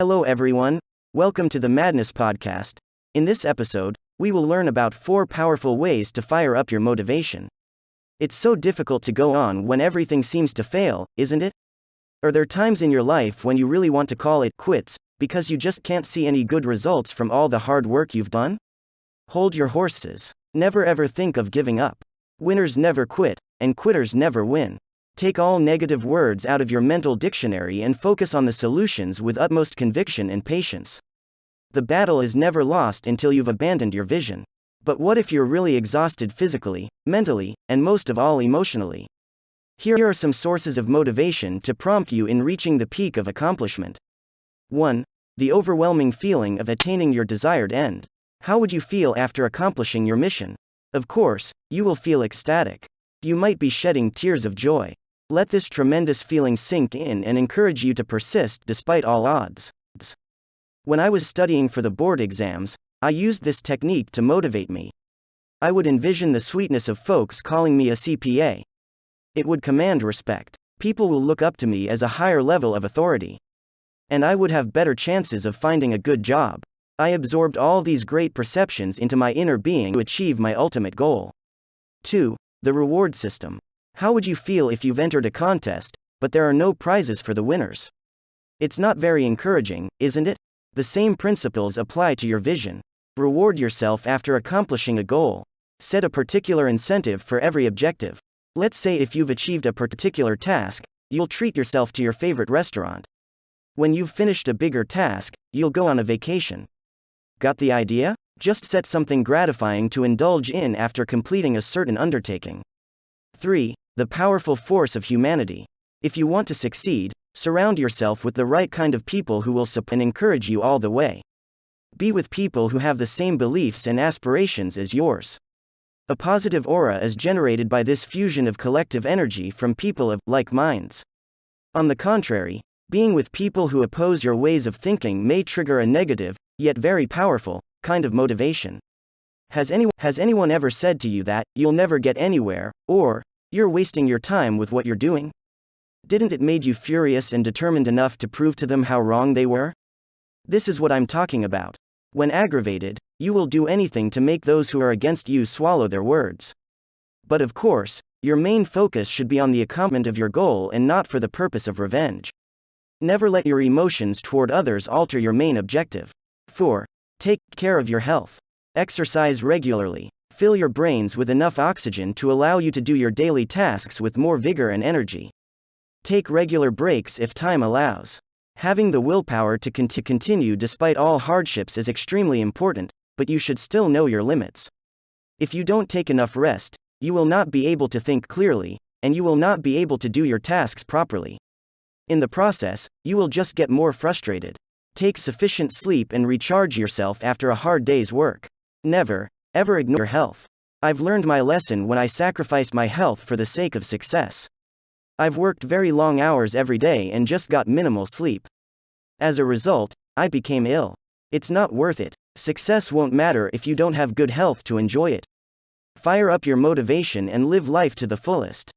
Hello everyone, welcome to the Madness Podcast. In this episode, we will learn about 4 powerful ways to fire up your motivation. It's so difficult to go on when everything seems to fail, isn't it? Are there times in your life when you really want to call it quits, because you just can't see any good results from all the hard work you've done? Hold your horses. Never ever think of giving up. Winners never quit, and quitters never win. Take all negative words out of your mental dictionary and focus on the solutions with utmost conviction and patience. The battle is never lost until you've abandoned your vision. But what if you're really exhausted physically, mentally, and most of all emotionally? Here are some sources of motivation to prompt you in reaching the peak of accomplishment. 1. The overwhelming feeling of attaining your desired end. How would you feel after accomplishing your mission? Of course, you will feel ecstatic. You might be shedding tears of joy. Let this tremendous feeling sink in and encourage you to persist despite all odds. When I was studying for the board exams, I used this technique to motivate me. I would envision the sweetness of folks calling me a CPA. It would command respect. People will look up to me as a higher level of authority. And I would have better chances of finding a good job. I absorbed all these great perceptions into my inner being to achieve my ultimate goal. 2. The reward system. How would you feel if you've entered a contest, but there are no prizes for the winners? It's not very encouraging, isn't it? The same principles apply to your vision. Reward yourself after accomplishing a goal. Set a particular incentive for every objective. Let's say if you've achieved a particular task, you'll treat yourself to your favorite restaurant. When you've finished a bigger task, you'll go on a vacation. Got the idea? Just set something gratifying to indulge in after completing a certain undertaking. 3. The powerful force of humanity. If you want to succeed, surround yourself with the right kind of people who will support and encourage you all the way. Be with people who have the same beliefs and aspirations as yours. A positive aura is generated by this fusion of collective energy from people of like minds. On the contrary, being with people who oppose your ways of thinking may trigger a negative, yet very powerful, kind of motivation. Has anyone ever said to you that you'll never get anywhere, or you're wasting your time with what you're doing? Didn't it make you furious and determined enough to prove to them how wrong they were? This is what I'm talking about. When aggravated, you will do anything to make those who are against you swallow their words. But of course, your main focus should be on the accomplishment of your goal and not for the purpose of revenge. Never let your emotions toward others alter your main objective. 4. Take care of your health. Exercise regularly. Fill your brains with enough oxygen to allow you to do your daily tasks with more vigor and energy. Take regular breaks if time allows. Having the willpower to continue despite all hardships is extremely important, but you should still know your limits. If you don't take enough rest, you will not be able to think clearly, and you will not be able to do your tasks properly. In the process, you will just get more frustrated. Take sufficient sleep and recharge yourself after a hard day's work. Never, ever ignore your health. I've learned my lesson when I sacrificed my health for the sake of success. I've worked very long hours every day and just got minimal sleep. As a result, I became ill. It's not worth it. Success won't matter if you don't have good health to enjoy it. Fire up your motivation and live life to the fullest.